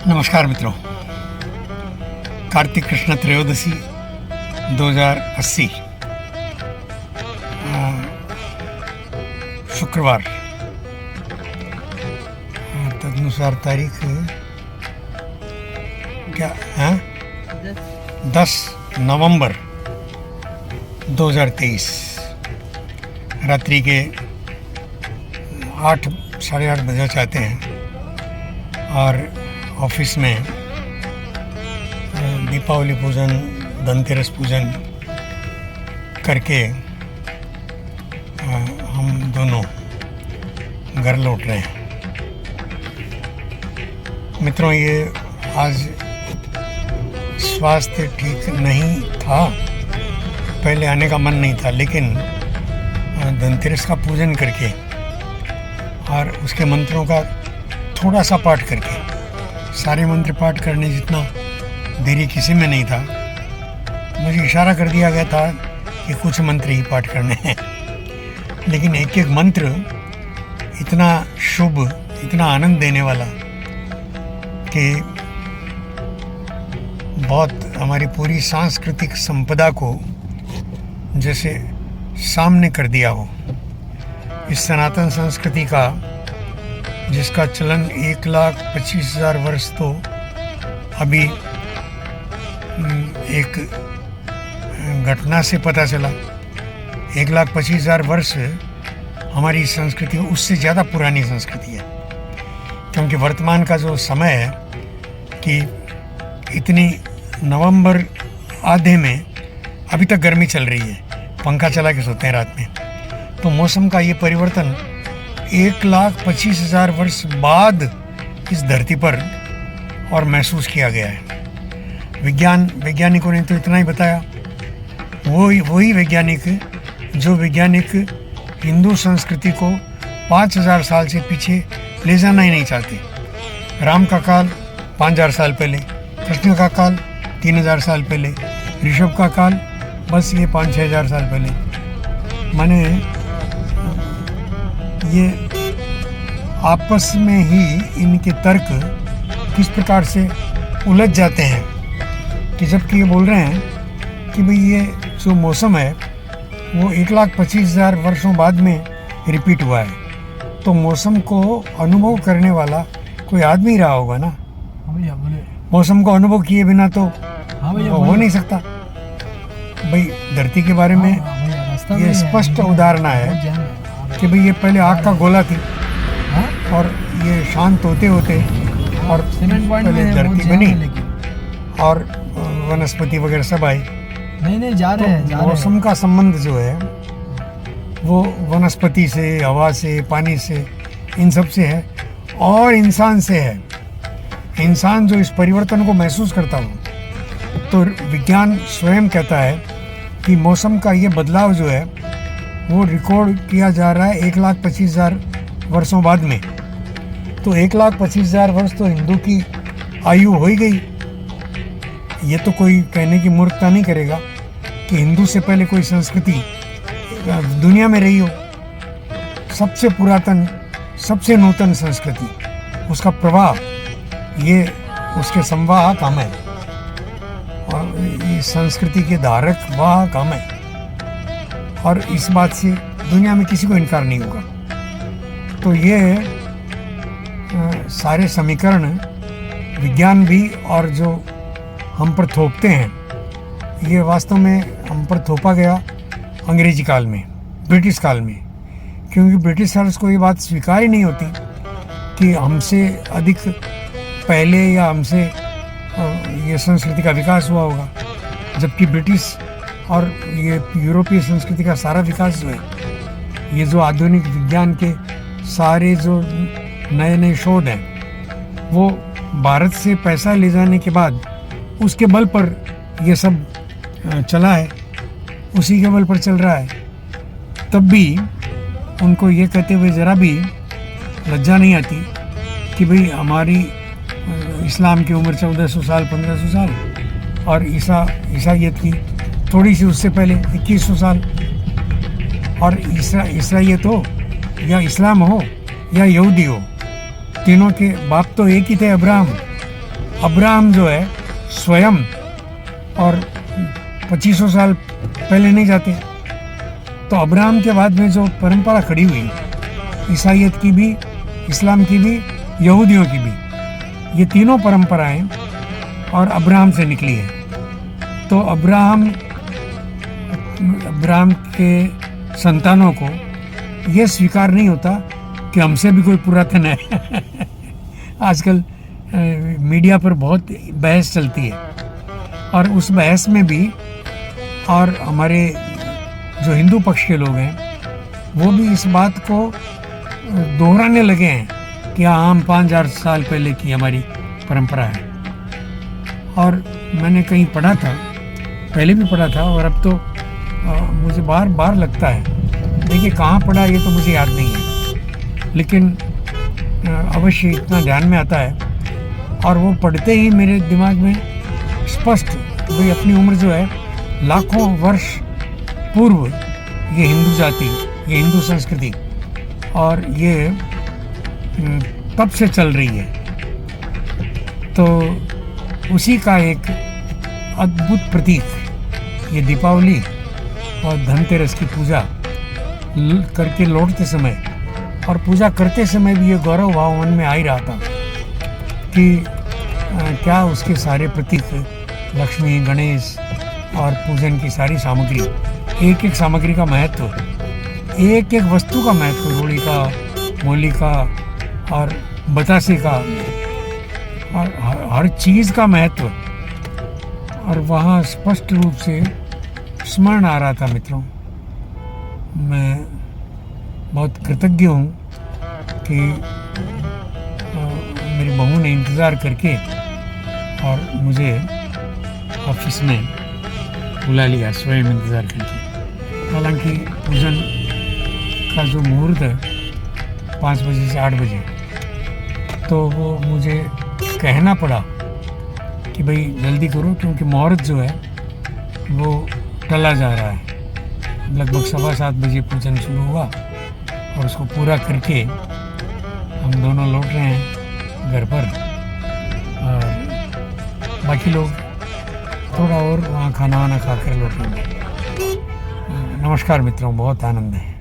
नमस्कार मित्रों, कार्तिक कृष्ण त्रयोदशी 2080 शुक्रवार। तदनुसार तारीख क्या है? 10 नवंबर 2023 रात्रि के 8 साढ़े 8 बजे चाहते हैं और ऑफिस में दीपावली पूजन, धनतेरस पूजन करके हम दोनों घर लौट रहे हैं। मित्रों, ये आज स्वास्थ्य ठीक नहीं था, पहले आने का मन नहीं था, लेकिन धनतेरस का पूजन करके और उसके मंत्रों का थोड़ा सा पाठ करके, सारे मंत्र पाठ करने जितना देरी किसी में नहीं था। मुझे इशारा कर दिया गया था कि कुछ मंत्र ही पाठ करने हैं, लेकिन एक एक मंत्र इतना शुभ, इतना आनंद देने वाला कि बहुत हमारी पूरी सांस्कृतिक संपदा को जैसे सामने कर दिया हो। इस सनातन संस्कृति का, जिसका चलन 1,25,000 वर्ष तो अभी एक घटना से पता चला। 1,25,000 वर्ष हमारी संस्कृति उससे ज़्यादा पुरानी संस्कृति है, क्योंकि वर्तमान का जो समय है कि इतनी नवंबर आधे में अभी तक गर्मी चल रही है, पंखा चला के सोते हैं रात में। तो मौसम का ये परिवर्तन 1,25,000 वर्ष बाद इस धरती पर और महसूस किया गया है। वैज्ञानिकों ने तो इतना ही बताया। वही वैज्ञानिक जो वैज्ञानिक हिंदू संस्कृति को 5,000 साल से पीछे ले जाना ही नहीं चाहते। राम का काल 5,000 साल पहले, कृष्ण का काल 3,000 साल पहले, ऋषभ का काल बस ये 5-6 हज़ार साल पहले। माने ये आपस में ही इनके तर्क किस प्रकार से उलझ जाते हैं कि जबकि ये बोल रहे हैं कि भाई ये जो मौसम है वो 1,25,000 वर्षों बाद में रिपीट हुआ है। तो मौसम को अनुभव करने वाला कोई आदमी रहा होगा ना। मौसम को अनुभव किए बिना तो हो नहीं सकता। भाई धरती के बारे में ये स्पष्ट उदाहरण है कि भाई ये पहले आग का गोला थी और ये शांत होते होते और पहले धरती बनी और वनस्पति वगैरह सब आई। नहीं जा रहे हैं। मौसम का संबंध जो है वो वनस्पति से, हवा से, पानी से, इन सब से है और इंसान से है। इंसान जो इस परिवर्तन को महसूस करता हो, तो विज्ञान स्वयं कहता है कि मौसम का ये बदलाव जो है वो रिकॉर्ड किया जा रहा है 1,25,000 वर्षों बाद में। तो 1,25,000 वर्ष तो हिंदू की आयु हो ही गई। ये तो कोई कहने की मूर्खता नहीं करेगा कि हिंदू से पहले कोई संस्कृति दुनिया में रही हो। सबसे पुरातन, सबसे नूतन संस्कृति, उसका प्रभाव, ये उसके संवाहक हम है और इस संस्कृति के धारक वाहक हम है। और इस बात से दुनिया में किसी को इनकार नहीं होगा। तो ये सारे समीकरण विज्ञान भी और जो हम पर थोपते हैं, ये वास्तव में हम पर थोपा गया अंग्रेजी काल में, ब्रिटिश काल में। क्योंकि ब्रिटिशर्स को ये बात स्वीकार ही नहीं होती कि हमसे अधिक पहले या हमसे ये संस्कृति का विकास हुआ होगा। जबकि ब्रिटिश और ये यूरोपीय संस्कृति का सारा विकास जो है, ये जो आधुनिक विज्ञान के सारे जो नए नए शोध हैं, वो भारत से पैसा ले जाने के बाद उसके बल पर ये सब चला है, उसी के बल पर चल रहा है। तब भी उनको ये कहते हुए ज़रा भी लज्जा नहीं आती कि भाई हमारी इस्लाम की उम्र 1400 साल, 1500 साल और ईसाइयत की थोड़ी सी उससे पहले 2100 साल। और ईसाइयत हो या इस्लाम हो या यहूदी हो, तीनों के बाप तो एक ही थे, अब्राहम। अब्राहम जो है स्वयं और 2500 साल पहले नहीं जाते। तो अब्राहम के बाद में जो परंपरा खड़ी हुई, ईसाईयत की भी, इस्लाम की भी, यहूदियों की भी, ये तीनों परंपराएं और अब्राहम से निकली है। तो अब्राहम के संतानों को ये स्वीकार नहीं होता कि हमसे भी कोई पुरातन है। आजकल मीडिया पर बहुत बहस चलती है और उस बहस में भी और हमारे जो हिंदू पक्ष के लोग हैं वो भी इस बात को दोहराने लगे हैं कि हाँ, हम 5000 साल पहले की हमारी परंपरा है। और मैंने कहीं पढ़ा था, पहले भी पढ़ा था और अब तो मुझे बार बार लगता है, देखिए कहाँ पढ़ा ये तो मुझे याद नहीं है, लेकिन अवश्य इतना ध्यान में आता है। और वो पढ़ते ही मेरे दिमाग में स्पष्ट, भाई अपनी उम्र जो है लाखों वर्ष पूर्व ये हिंदू जाति, ये हिंदू संस्कृति और ये तब से चल रही है। तो उसी का एक अद्भुत प्रतीक ये दीपावली और धनतेरस की पूजा करके लौटते समय और पूजा करते समय भी ये गौरव भाव मन में आ ही रहा था कि क्या उसके सारे प्रतीक, लक्ष्मी, गणेश और पूजन की सारी सामग्री, एक एक सामग्री का महत्व, एक एक वस्तु का महत्व, रोड़ी का, मोली का और बतासे का और हर चीज़ का महत्व और वहाँ स्पष्ट रूप से स्मरण आ रहा था। मित्रों, मैं बहुत कृतज्ञ हूँ कि मेरी बहू ने इंतज़ार करके और मुझे ऑफिस में बुला लिया, स्वयं इंतज़ार करके। हालांकि पूजन का जो मुहूर्त है 5 बजे से 8 बजे, तो वो मुझे कहना पड़ा कि भाई जल्दी करो क्योंकि मुहूर्त जो है वो टला जा रहा है। लगभग 7:15 बजे पूजन शुरू हुआ और उसको पूरा करके हम दोनों लौट रहे हैं घर पर और बाकी लोग थोड़ा और वहाँ खाना वाना खा कर लौटेंगे। नमस्कार मित्रों, बहुत आनंद है।